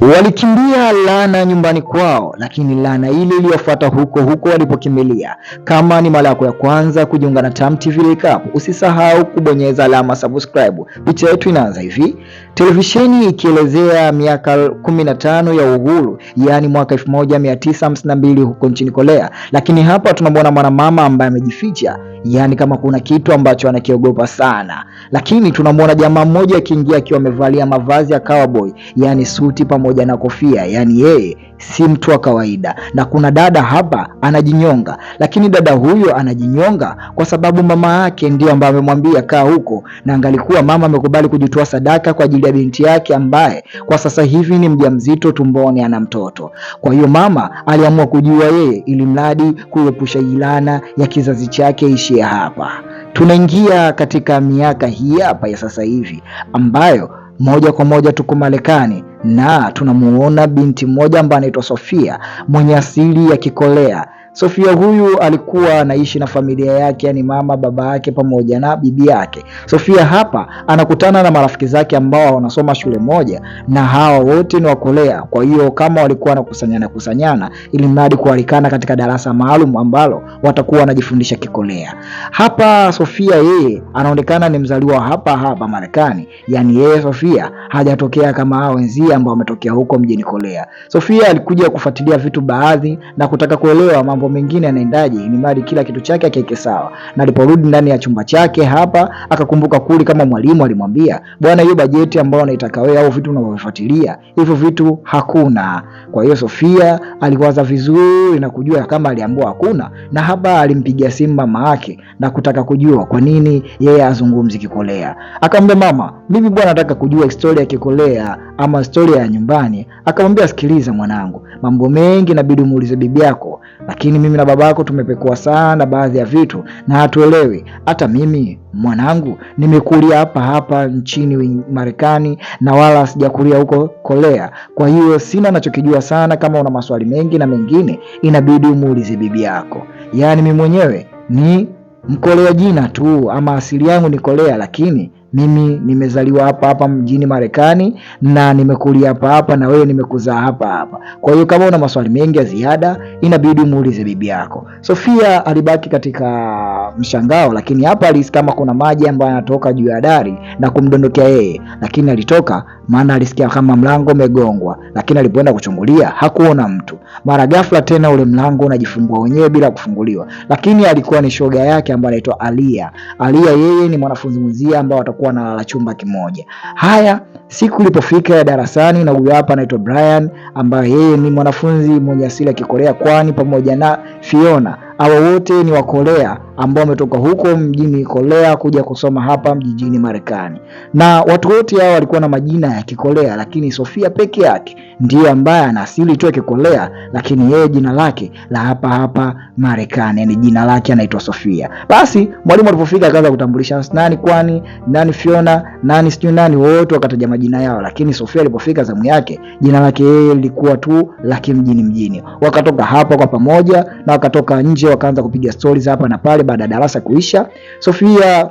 Walikimbia laana nyumbani kwao, lakini laana ile iliyofuata huko huko walipokimbilia. Kama ni mara yako ya kwanza kujiunga na Tam TV Recap, usisahau kubonyeza alama subscribe. Picha yetu inaanza hivi: televisheni ikielezea miaka 15 ya uhuru, yani mwaka 1952 huko nchini Korea. Lakini hapa tunamwona mwanamama ambaye amejificha, yani kama kuna kitu ambacho anakiogopa sana. Lakini tunamwona jamaa mmoja akiingia akiwa amevalia mavazi ya cowboy, yani suti pamoja na kofia, yani yeye si mtu wa kawaida. Na kuna dada hapa anajinyonga, lakini dada huyo anajinyonga kwa sababu mama yake ndio ambaye amemwambia kaa huko, na angalikuwa mama amekubali kujitoa sadaka kwa ajili ya binti yake ambaye kwa sasa hivi ni mjamzito tumboni, ana mtoto. Kwa hiyo mama aliamua kujua yeye, ili mradi kuepusha ilana ya kizazi chake ishie hapa. Tunaingia katika miaka hii hapa ya sasa hivi ambayo moja kwa moja tuko Marekani, na tunamuona binti mmoja ambaye anaitwa Sofia mwenye asili ya Kikorea. Sofia huyu alikuwa anaishi na familia yake, yani mama, baba yake pamoja na bibi yake. Sofia hapa anakutana na marafiki zake ambao wanasoma shule moja, na hawa wote ni wa Korea. Kwa hiyo kama walikuwa wanakusanyana ili mradi kualikana katika darasa maalum ambalo watakuwa wanajifundisha Kikorea. Hapa Sofia yeye anaonekana ni mzaliwa hapa Marekani, yani yeye Sofia hajatokea kama hao wenzie ambao wametokea huko mjini Korea. Sofia alikuja kufuatilia vitu baadhi na kutaka kuelewa mambo mengine yanaendaje, ili mradi kila kitu chake akiweke sawa. Na aliporudi ndani ya chumba chake hapa, akakumbuka kuli kama mwalimu alimwambia, bwana, hiyo bajeti ambayo unaitaka wewe au vitu unavyofuatilia hivyo vitu hakuna. Kwa hiyo Sofia aliwaza vizuri na kujua kama aliambiwa hakuna, na hapa alimpigia simu mama yake na kutaka kujua kwa nini yeye azungumzi Kikorea. Akamwambia, mama, mimi bwana nataka kujua historia ya Kikorea ama historia ya nyumbani. Akamwambia, sikiliza mwanangu, mambo mengi inabidi muulize bibi yako, lakini mimi na babako tumepekua sana baadhi ya vitu na hatuelewi. Hata mimi mwanangu nimekulia hapa nchini Marekani na wala sijakulia huko Korea. Kwa hiyo sina nachokijua sana. Kama una maswali mengi na mengine inabidi umuulize bibi yako. Yaani mimi mwenyewe ni Mkorea jina tu, ama asili yangu ni Korea, lakini mimi nimezaliwa hapa mjini Marekani na nimekulia hapa na wewe nimekuzaa hapa. Kwa hiyo kama una maswali mengi ya ziada inabidi muulize bibi yako. Sofia alibaki katika mshangao, lakini hapa alisikia kama kuna maji ambayo yanatoka juu ya dari na kumdondokea yeye, lakini alitoka maana alisikia kama mlango umegongwa, lakini alipoenda kuchungulia hakuona mtu. Mara ghafla tena ule mlango unajifungua wenyewe bila kufunguliwa, lakini alikuwa ni shoga yake ambaye anaitwa Alia. Alia yeye ni mwanafunzi mzia ambao watakuwa na chumba kimoja. Haya, siku ilipofika ya darasani, na huyu hapa anaitwa Brian ambaye yeye ni mwanafunzi mwenye asili ya Kikorea, kwani pamoja na Fiona hawa wote ni wa Korea ambao wametoka huko mjini Korea kuja kusoma hapa mjini Marekani. Na watu wote hao walikuwa na majina ya Kikorea, lakini Sofia peke yake ndiye ambaye ana asili tu ya Kikorea, lakini yeye jina lake la hapa Marekani, yani jina lake anaitwa Sofia. Basi mwalimu alipofika akaanza kutambulisha nani kwani, nani Fiona, nani sijui nani, wote wakataja majina yao. Lakini Sofia alipofika zamu yake, jina lake yeye lilikuwa tu la kimjini. Wakatoka hapa kwa pamoja na wakatoka nje wakaanza kupiga stories hapa na pale. Baada ya darasa kuisha, Sofia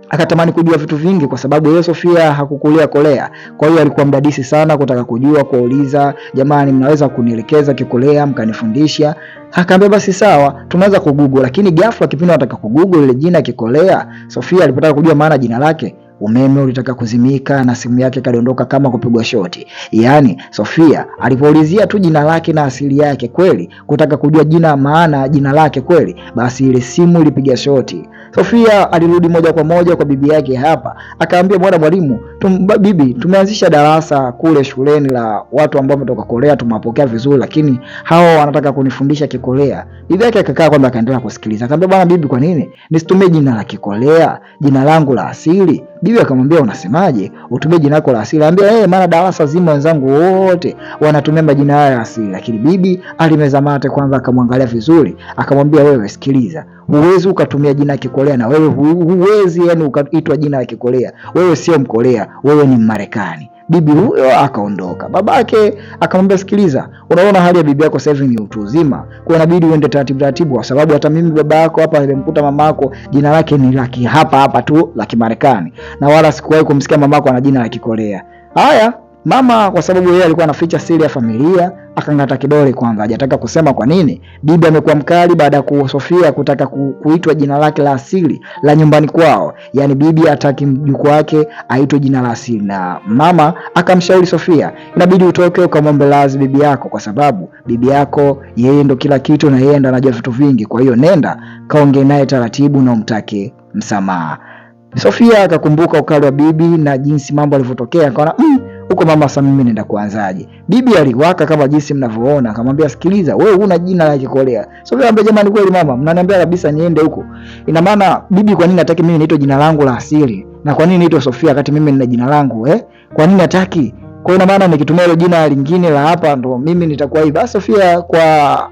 akatamani kujua vitu vingi kwa sababu yeye Sofia hakukulia Korea. Kwa hiyo alikuwa mdadisi sana kutaka kujua, kuuliza, jamani, mnaweza kunielekeza Kikorea mkanifundisha? Akaambia basi sawa, tunaweza kugoogle. Lakini ghafla kipindi anataka kugoogle ile jina Kikorea, Sofia alipotaka kujua maana jina lake, umeme ulitaka kuzimika na simu yake kadondoka kama kupigwa shoti. Yaani Sofia alipoulizia tu jina lake na asili yake kweli, kutaka kujua maana jina lake kweli, basi ile simu ilipiga shoti. Sofia alirudi moja kwa moja kwa bibi yake hapa, akaambia, bwana mwalimu, bibi, tumeanzisha darasa kule shuleni la watu ambao wametoka Korea, tumewapokea vizuri, lakini hao wanataka kunifundisha Kikorea. Bibi yake akakaa kwanza akaendelea kusikiliza. Akamwambia, bwana bibi, kwa nini nisitumie jina la Kikorea, jina langu la asili? Bibi akamwambia, unasemaje? Utumie jina lako la asili? Anambia, maana darasa zima wenzangu wote wanatumia majina yao ya asili. Lakini bibi alimeza mate kwanza, akamwangalia vizuri, akamwambia, wewe sikiliza, huwezi ukatumia jina la Kikorea, na wewe huwezi yani ukaitwa jina la Kikorea. Wewe sio Mkorea, wewe ni Marekani. Bibi huyo akaondoka. Babake akamwambia, sikiliza, unaona hali ya bibi yako sasa hivi ni utu uzima, kwa inabidi uende taratibu, kwa sababu hata mimi baba yako hapa nilimkuta mamako jina lake ni hapa tu la Kimarekani, na wala sikuwahi kumsikia mamako ana jina la Kikorea. Haya, Mama kwa sababu yeye alikuwa anaficha siri ya familia akangata kidole kwanza, hajataka kusema kwa nini bibi amekuwa mkali baada ya Sofia kutaka kuitwa jina lake la asili la nyumbani kwao. Yani bibi hataki mjukuu wake aitwe jina la asili, na mama akamshauri Sofia, inabidi utoke ukamwombe radhi bibi yako, kwa sababu bibi yako yeye ndo kila kitu na yeye ndo anajua vitu vingi, kwa hiyo nenda kaongee naye taratibu na umtake msamaha. Sofia akakumbuka ukali wa bibi na jinsi mambo yalivyotokea, akaona huko mama, sasa mimi nenda kuanzaje? Bibi aliwaka kama jinsi mnavyoona, akamwambia sikiliza, wewe huna jina la Kikolea. Sofia akamwambia jamani, kweli mama mnaniambia kabisa niende huko? Ina maana bibi kwa nini hataki mimi niitwe jina langu la asili? Na kwa nini niitwe Sofia wakati mimi nina jina langu Kwa nini hataki? Kwa ina maana nikitumia ile jina lingine la hapa ndo mimi nitakuwa hivi. Basi Sofia kwa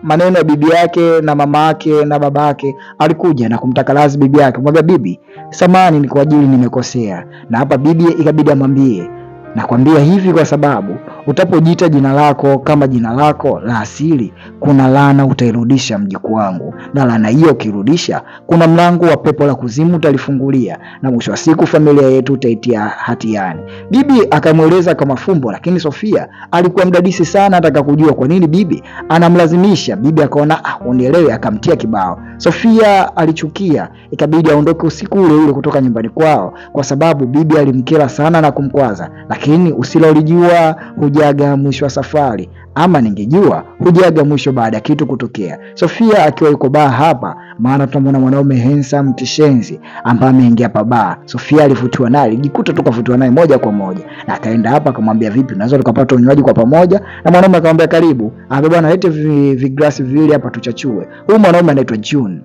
maneno ya bibi yake na mama yake na baba yake alikuja na kumtaka radhi bibi yake. Kumwambia bibi, samahani, ni kwa ajili nimekosea. Na hapa bibi ikabidi amwambie, nakwambia hivi kwa sababu utapojiita jina lako kama jina lako la asili, kuna laana utairudisha mjukuu wangu, na laana hiyo ukirudisha, kuna mlango wa pepo la kuzimu utalifungulia, na mwisho wa siku familia yetu utaitia hatiani. Bibi akamweleza kama fumbo, lakini Sofia alikuwa mdadisi sana, ataka kujua kwa nini bibi anamlazimisha. Bibi akaona unielewe, akamtia kibao. Sofia alichukia, ikabidi aondoke usiku ule ule kutoka nyumbani kwao, kwa sababu bibi alimkera sana na kumkwaza. Lakini usilolijua hujaga mwisho wa safari, ama ningejua hujaga mwisho baada ya kitu kutokea. Sofia akiwa yuko baa hapa, maana tunamwona mwanaume handsome kishenzi ambaye ameingia hapa baa. Sofia alivutiwa naye, alijikuta tu kavutiwa naye moja kwa moja, na akaenda hapa akamwambia, vipi unaweza tukapata unywaji kwa pamoja? Na mwanaume akamwambia karibu. Akamwambia bwana, lete viglasi viwili hapa tuchachue. Huyu mwanaume anaitwa June.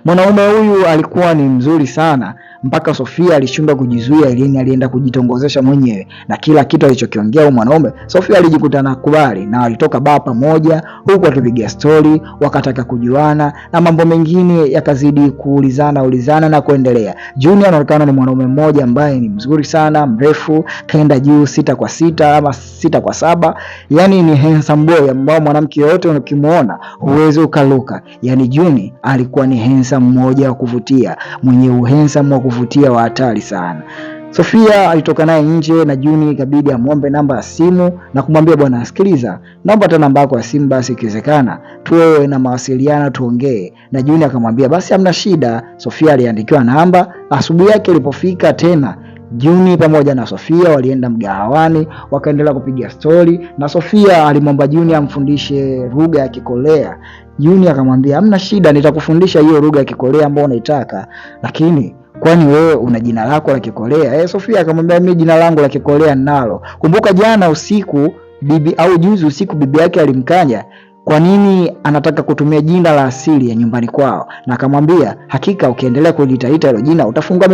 Mwanaume huyu alikuwa ni mzuri sana mpaka Sofia alishindwa kujizuia, ili alienda kujitongozesha mwenyewe na kila kitu alichokiongea huyu mwanaume. Sofia alijikuta na kubali, na walitoka baa pamoja, huku watupigia story, wakataka kujuana na mambo mengine yakazidi kuulizana na kuendelea. Junior anaonekana ni mwanaume mmoja ambaye ni mzuri sana, mrefu, kaenda juu 6'6" ama 6'7", yani ni handsome boy ambao mwanamke yote ukimuona huwezi ukaluka. Yani Junior alikuwa ni handsome mmoja wa kuvutia, mwenye uhandsome wa kuvutia wa hatari sana. Sofia alitoka naye nje na Juni ikabidi amwombe namba ya simu na kumwambia, bwana sikiliza, naomba hata namba yako ya simu basi, ikiwezekana tuwe na mawasiliano tuongee. Na Juni akamwambia basi hamna shida. Sofia aliandikiwa namba. Asubuhi yake ilipofika tena, Juni pamoja na Sofia walienda mgahawani wakaendelea kupiga stori, na Sofia alimwomba Juni amfundishe lugha ya Kikolea. Juni akamwambia hamna shida, nitakufundisha hiyo lugha ya Kikolea ambayo unaitaka, lakini kwani wewe una jina lako la Kikolea? Sofia akamwambia mimi jina langu la Kikolea ninalo. Kumbuka jana usiku bibi au juzi usiku bibi yake alimkanya kwa nini anataka kutumia jina la asili ya nyumbani kwao, na akamwambia hakika ukiendelea kulitaita hilo jina utafunga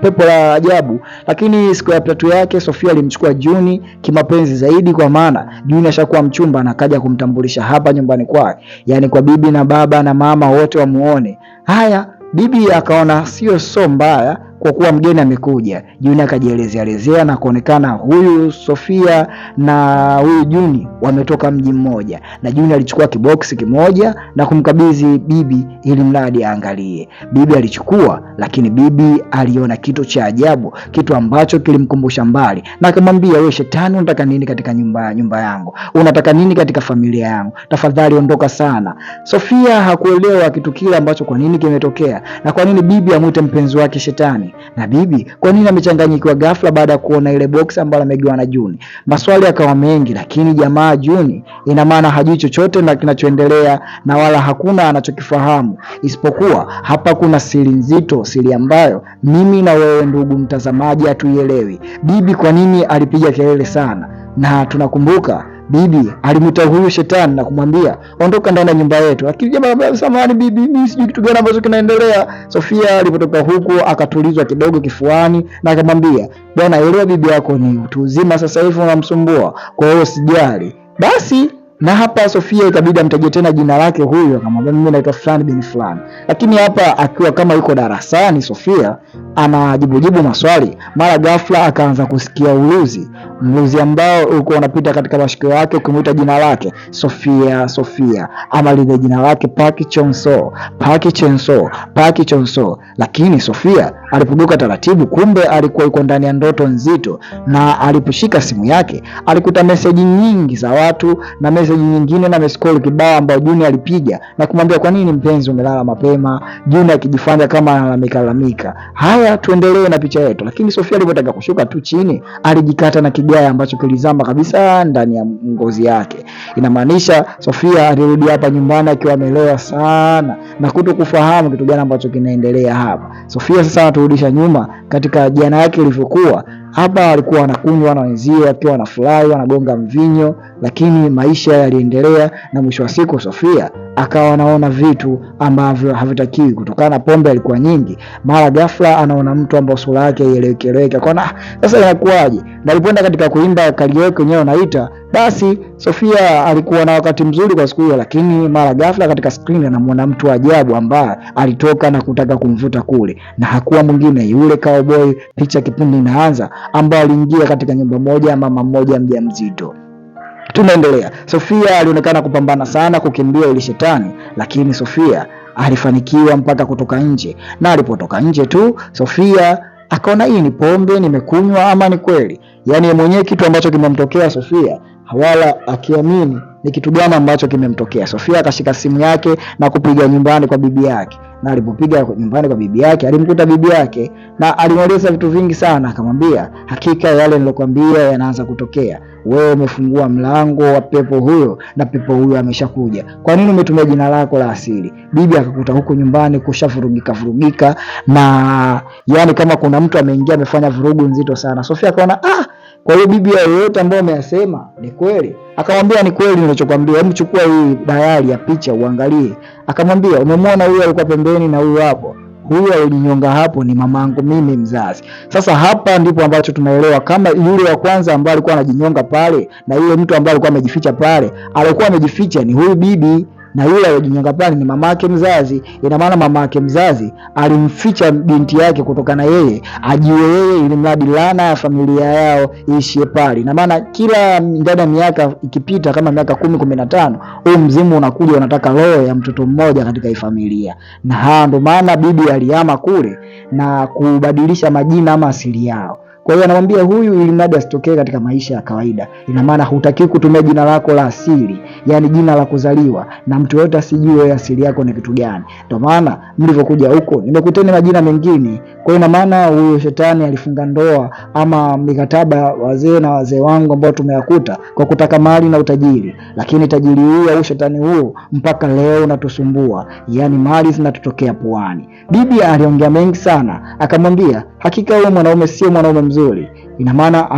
pepo la ajabu. Lakini siku ya tatu yake Sofia alimchukua Juni kimapenzi zaidi, kwa maana Juni ashakuwa mchumba na akaja kumtambulisha hapa nyumbani kwake, yani kwa bibi na baba na mama wote wamuone. Haya, bibi akaona sio mbaya kwa kuwa mgeni amekuja. Juni akajielezea na kuonekana huyu Sofia na huyu Juni wametoka mji mmoja, na Juni alichukua kiboksi kimoja na kumkabidhi bibi ili mradi aangalie. Bibi alichukua, lakini bibi aliona kitu cha ajabu, kitu ambacho kilimkumbusha mbali, na akamwambia, wewe shetani, unataka nini katika nyumba yangu? Unataka nini katika familia yangu? Tafadhali ondoka sana. Sofia hakuelewa kitu kile ambacho kwa nini kimetokea, na kwa nini bibi amuite mpenzi wake shetani, na bibi kwa nini amechanganyikiwa ghafla baada ya kuona ile box ambayo amegiwa na Juni. Maswali yakawa mengi, lakini jamaa Juni ina maana hajui chochote na kinachoendelea, na wala hakuna anachokifahamu, isipokuwa hapa kuna siri nzito, siri ambayo mimi na wewe ndugu mtazamaji hatuielewi. Bibi kwa nini alipiga kelele sana? Na tunakumbuka bibi alimwita huyu shetani na kumwambia ondoka ndani ya nyumba yetu, lakini jamaa akamwambia samahani bibi, mimi sijui kitu gani ambacho kinaendelea. Sofia alipotoka huko akatulizwa kidogo kifuani na akamwambia, bwana elewa bibi yako ni utu uzima sasa hivi unamsumbua, kwa hiyo sijali. Basi Na hapa Sofia ikabidi amtaje tena jina lake huyo, akamwambia mimi naitwa fulani bin fulani. Lakini hapa akiwa kama yuko darasani, Sofia anajibu maswali, mara ghafla akaanza kusikia mluzi ambao ulikuwa unapita katika mashikio yake ukimuita jina lake Sofia, ama lile jina lake Park Chenso. Lakini Sofia alipoguka taratibu, kumbe alikuwa yuko ndani ya ndoto nzito, na aliposhika simu yake alikuta meseji nyingi za watu na meseji nyingine na meskoli kibao ambao Juni alipiga na kumwambia kwa nini mpenzi umelala mapema, Juni akijifanya kama analalamika. Haya, tuendelee na picha yetu. Lakini Sofia alipotaka kushuka tu chini, alijikata na kigaya ambacho kilizamba kabisa ndani ya ngozi yake. Inamaanisha Sofia alirudi hapa nyumbani akiwa amelewa sana na kutokufahamu kitu gani ambacho kinaendelea hapa. Sofia sasa anaturudisha nyuma katika jana yake ilivyokuwa. Hapa alikuwa anakunywa na wenzio akiwa wanafurahi, wanagonga mvinyo, lakini maisha yaliendelea na mwisho wa siku Sofia akawa anaona vitu ambavyo havitakiwi kutokana na pombe alikuwa nyingi. Mara ghafla anaona mtu ambaye sura yake ieleweke, akaona sasa inakuaje? Na alipoenda katika kuimba karaoke wenyewe wanaita, basi Sofia alikuwa na wakati mzuri kwa siku hiyo, lakini mara ghafla katika screen anamuona mtu ajabu ambaye alitoka na kutaka kumvuta kule, na hakuwa mwingine yule cowboy picha kipindi inaanza, ambaye aliingia katika nyumba moja ya mama mmoja mjamzito. Tunaendelea. Sofia alionekana kupambana sana kukimbia ile shetani, lakini Sofia alifanikiwa mpaka kutoka nje, na alipotoka nje tu Sofia akaona hii ni pombe nimekunywa ama ni kweli. Yaani mwenyewe kitu ambacho kimemtokea Sofia wala akiamini ni kitu gani ambacho kimemtokea. Sofia akashika simu yake na kupiga nyumbani kwa bibi yake, na alipopiga nyumbani kwa bibi yake alimkuta bibi yake na alimweleza vitu vingi sana. Akamwambia hakika yale nilokuambia yanaanza kutokea, wewe umefungua mlango wa pepo huyo na pepo huyo ameshakuja. Kwa nini umetumia jina lako la asili? Bibi akakuta huko nyumbani kushavurugika na yani kama kuna mtu ameingia amefanya vurugu nzito sana. Sofia akaona kwa hiyo bibi yoyote ambaye umeyasema ni kweli. Akamwambia ni kweli nilichokuambia, hebu chukua hii diary ya picha uangalie. Akamwambia umemwona huyu alikuwa pembeni na huyu hapo, huyu alinyonga hapo ni mamangu mimi mzazi. Sasa hapa ndipo ambacho tunaelewa kama yule wa kwanza ambaye alikuwa anajinyonga pale na yule mtu ambaye alikuwa amejificha pale, alikuwa amejificha ni huyu bibi, na yule aliyejinyonga pale ni mamake mzazi. Ina maana mamake mzazi alimficha binti yake kutokana yeye ajiwe yeye, ili mradi laana ya familia yao iishie pale. Ina maana kila ndani ya miaka ikipita kama miaka 10-15 huyu mzimu unakuja unataka roho ya mtoto mmoja katika hii familia, na ndio maana bibi alihama kule na kubadilisha majina ama asili yao. Kwa hiyo anamwambia huyu ili mradi asitokee katika maisha ya kawaida. Ina maana hutaki kutumia jina lako la asili, yani jina la kuzaliwa, na mtu yote asijue asili yako ni kitu gani. Ndio maana mlivyokuja huko nimekuteni majina mengine. Kwa hiyo ina maana huyo shetani alifunga ndoa ama mikataba wazee na wazee wangu ambao tumeyakuta kwa kutaka mali na utajiri, lakini tajiri huyu au shetani huyu mpaka leo unatusumbua, yani mali zinatutokea puani. Bibi aliongea mengi sana, akamwambia hakika wewe mwanaume sio mwanaume mzuri. Ina maana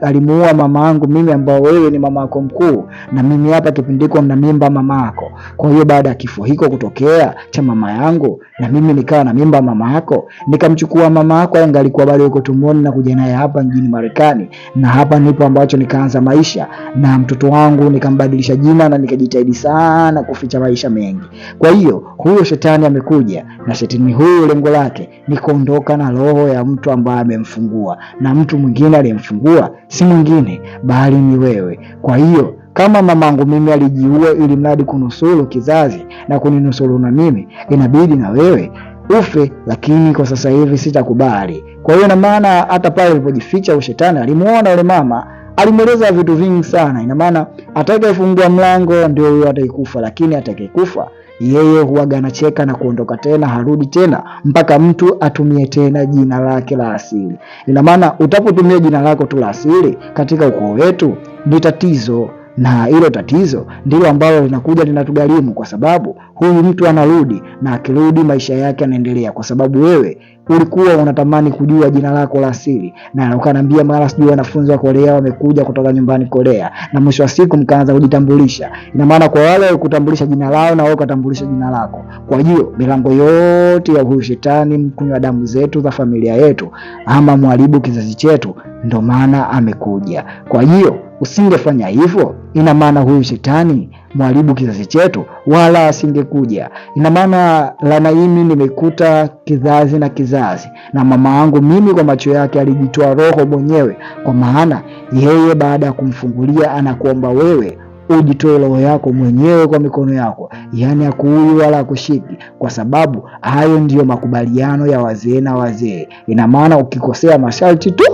alimuua mama yangu mimi ambao wewe ni mama yako mkuu, na mimi hapa kipindiko na mimba mama yako. Kwa hiyo baada ya kifo hiko kutokea cha mama yangu, na mimi nikawa na mimba mama yako, nikamchukua mama yako anga alikuwa bado yuko tumboni na kuja naye hapa mjini Marekani, na hapa nipo ambacho nikaanza maisha na mtoto wangu, nikambadilisha jina na nikajitahidi sana kuficha maisha mengi. Kwa hiyo huyo shetani amekuja, na shetani huyo lengo lake ni kuondoka na roho ya mtu ambaye amemfungua, na mtu mwingine aliyemfungua si mwingine bali ni wewe. Kwa hiyo kama mamangu mimi alijiua ili mradi kunusuru kizazi na kuninusuru na mimi, inabidi na wewe ufe, lakini kwa sasa hivi sitakubali. Kwa hiyo na maana hata pale alipojificha ushetani alimuona yule mama, alimweleza vitu vingi sana. Ina maana atakayefungua mlango ndio huyo ataikufa, lakini atakayekufa yeye huaga anacheka na kuondoka tena, harudi tena mpaka mtu atumie tena jina lake la asili. Ina maana utapotumia jina lako tu la asili katika ukoo wetu ni tatizo, na hilo tatizo ndilo ambalo linakuja linatugharimu, kwa sababu huyu mtu anarudi, na akirudi maisha yake yanaendelea, kwa sababu wewe ulikuwa unatamani kujua jina lako la asili, na ukaniambia mara sijui wanafunzi wa Korea wamekuja kutoka nyumbani Korea, na mwisho wa siku mkaanza kujitambulisha. Ina maana kwa wale kutambulisha jina lao na wewe ukatambulisha jina lako. Kwa hiyo milango yote ya huyu shetani mkunywa damu zetu za familia yetu ama mwalibu kizazi chetu, ndio maana amekuja. Kwa hiyo usingefanya hivyo, ina maana huyu shetani mwalibu kizazi chetu wala asingekuja. Ina maana laana hii nimekuta kizazi na kizazi, na mama yangu mimi kwa macho yake alijitoa roho mwenyewe, kwa maana yeye baada ya kumfungulia anakuomba wewe ujitoe roho yako mwenyewe kwa mikono yako, yaani akuui wala akushiki, kwa sababu hayo ndiyo makubaliano ya wazee na wazee. Ina maana ukikosea masharti tu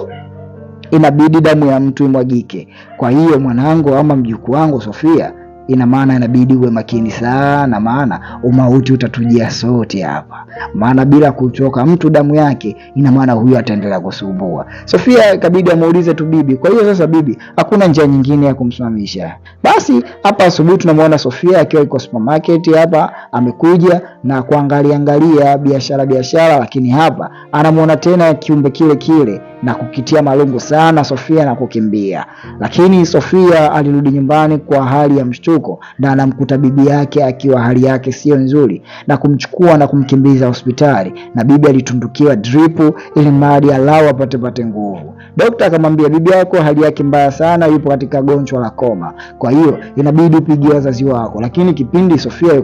inabidi damu ya mtu imwagike. Kwa hiyo mwanangu ama mjukuu wangu Sofia, ina maana inabidi uwe makini sana, maana umauti utatujia sote hapa. Maana bila kutoka mtu damu yake, ina maana huyu ataendelea kusumbua. Sofia ikabidi amuulize tu bibi. Kwa hiyo sasa bibi hakuna njia nyingine ya kumsimamisha. Basi hapa asubuhi tunamuona Sofia akiwa yuko supermarket hapa, amekuja na kuangalia biashara, lakini hapa anamuona tena kiumbe kile na kukitia malungu sana Sofia na kukimbia. Lakini Sofia alirudi nyumbani kwa hali ya mshtuko, na anamkuta bibi yake akiwa hali yake sio nzuri, na kumchukua na kumkimbiza hospitali, na bibi alitundukiwa drip ili mradi alao apate nguvu. Daktari akamwambia bibi yako hali yake mbaya sana, yupo katika gonjwa la koma, kwa hiyo inabidi upigie wazazi wako. Lakini kipindi Sofia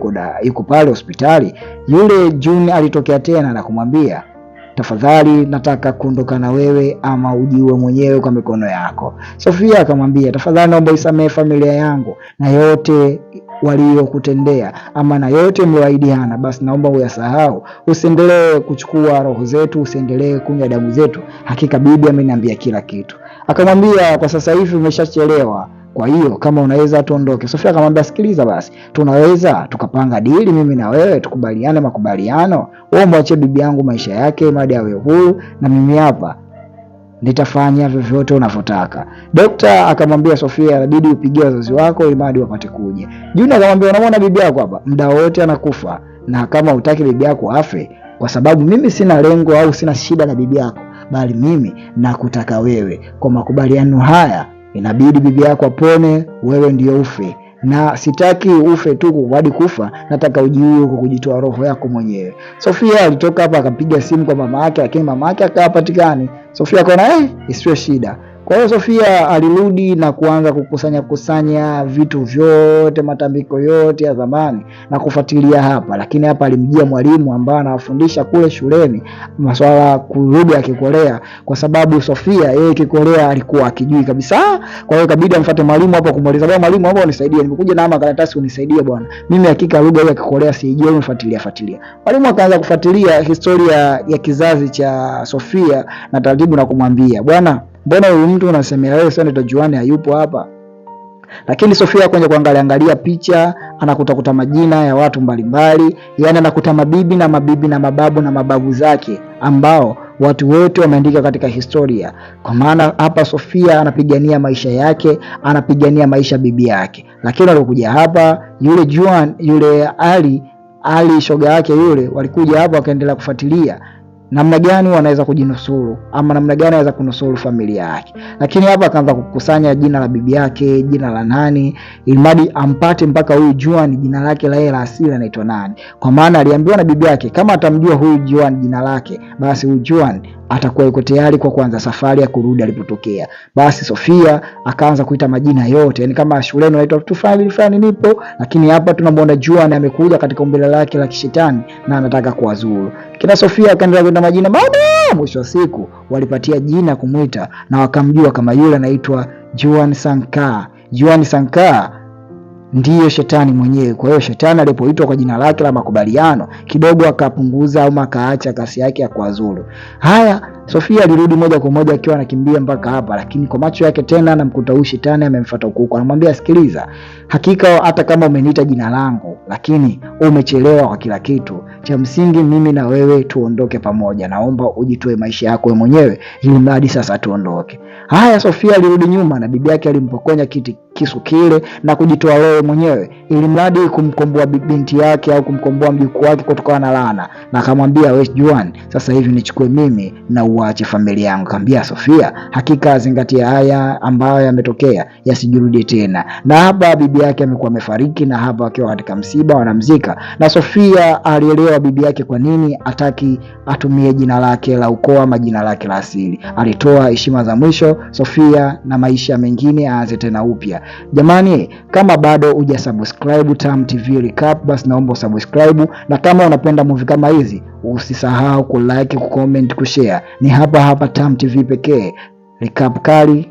yuko pale hospitali, yule June alitokea tena na kumwambia, tafadhali nataka kuondoka na wewe ama ujiue mwenyewe kwa mikono yako. Sofia akamwambia, tafadhali naomba isamehe familia yangu na yote waliokutendea, ama na yote mliwaidiana, basi naomba uyasahau, usiendelee kuchukua roho zetu, usiendelee kunywa damu zetu. Hakika bibi ameniambia kila kitu. Akamwambia, kwa sasa hivi umeshachelewa, kwa hiyo kama unaweza tuondoke. Sofia akamwambia, sikiliza basi, tunaweza tukapanga dili mimi na wewe, tukubaliane makubaliano. Wewe mwache bibi yangu maisha yake madi awe huru, na mimi hapa nitafanya vyovyote unavyotaka. Daktari akamwambia Sofia, inabidi upigie wazazi wako ili madi wapate kuja. June akamwambia, unaona bibi yako hapa muda wote anakufa, na kama hutaki bibi yako afe, kwa sababu mimi sina lengo au sina shida na bibi yako, bali mimi nakutaka wewe. Kwa makubaliano haya inabidi bibi yako apone, wewe ndio ufe, na sitaki ufe tu hadi kufa, nataka ujiue kwa kujitoa roho yako mwenyewe. Sofia alitoka hapa akapiga simu kwa mama yake, lakini mama yake akapatikani. Sofia akaona isiyo shida. Kwa hiyo Sofia alirudi na kuanza kukusanya vitu vyote, matambiko yote ya zamani na kufuatilia hapa. Lakini hapa alimjia mwalimu ambaye anawafundisha kule shuleni masuala kurudi ya Kikorea, kwa sababu Sofia yeye Kikorea alikuwa akijui kabisa. Kwa hiyo kabidi amfuate mwalimu hapa kumuuliza, bwana mwalimu, naomba unisaidie, nimekuja na makaratasi unisaidie bwana, mimi hakika lugha ya Kikorea sijui, unifuatilia. Mwalimu akaanza kufuatilia historia ya kizazi cha Sofia na taratibu na kumwambia, bwana, mbona huyu mtu unasemea wewe sana Juani hayupo hapa? Lakini Sofia kwenye kuangalia picha anakuta majina ya watu mbalimbali, yani anakuta mabibi na mababu na mababu zake ambao watu wote wameandika katika historia. Kwa maana hapa Sofia anapigania maisha yake, anapigania maisha bibi yake. Lakini walikuja hapa yule Juan, yule Ali shoga yake yule, walikuja hapa wakaendelea kufuatilia namna gani wanaweza kujinusuru ama namna gani anaweza kunusuru familia yake. Lakini hapa akaanza kukusanya jina la bibi yake, jina la nani, ilimadi ampate mpaka huyu Juan jina lake la la asili anaitwa nani. Kwa maana aliambiwa na bibi yake kama atamjua huyu Juan jina lake, basi huyu Juan atakuwa yuko tayari kwa kuanza safari ya kurudi alipotokea. Basi Sofia akaanza kuita majina yote, yani kama shuleni wanaitwa tu fulani nipo, lakini hapa tunamwona Juan amekuja katika umbile lake la kishetani na anataka kuwazuru. Kina Sofia akaendelea kwenda majina bado, mwisho wa siku walipatia jina kumuita na wakamjua kama yule anaitwa Juan Sankar. Juan Sankar ndiyo shetani mwenyewe. Kwa hiyo shetani alipoitwa kwa jina lake la makubaliano kidogo akapunguza au akaacha kasi yake ya kuwazuru. Haya, Sofia alirudi moja kwa moja akiwa anakimbia mpaka hapa, lakini kwa macho yake tena anamkuta huyu shetani amemfuata huko. Anamwambia, sikiliza, hakika hata kama umeniita jina langu, lakini umechelewa kwa kila kitu. Cha msingi mimi na wewe tuondoke pamoja. Naomba ujitoe maisha yako wewe mwenyewe ili mradi sasa tuondoke. Haya, Sofia alirudi nyuma na bibi yake alimpokonya kisu kile na kujitoa roho mwenyewe, ili mradi kumkomboa binti yake au kumkomboa mjukuu wake kutokana na laana, na akamwambia wewe Juan, sasa hivi nichukue mimi na uache familia yangu. Akamwambia Sofia, hakika zingatia haya ambayo yametokea yasijirudie tena. Na hapa bibi yake amekuwa amefariki, na hapa akiwa katika msiba wanamzika, na Sofia alielewa bibi yake kwa nini hataki atumie jina lake la ukoo ama jina lake la asili. Alitoa heshima za mwisho Sofia, na maisha mengine aanze tena upya. Jamani, kama bado hujasubscribe Tam TV Recap, basi naomba subscribe, na kama unapenda movie kama hizi usisahau kulike, kucomment, kushare. Ni hapa hapa Tam TV pekee, recap kali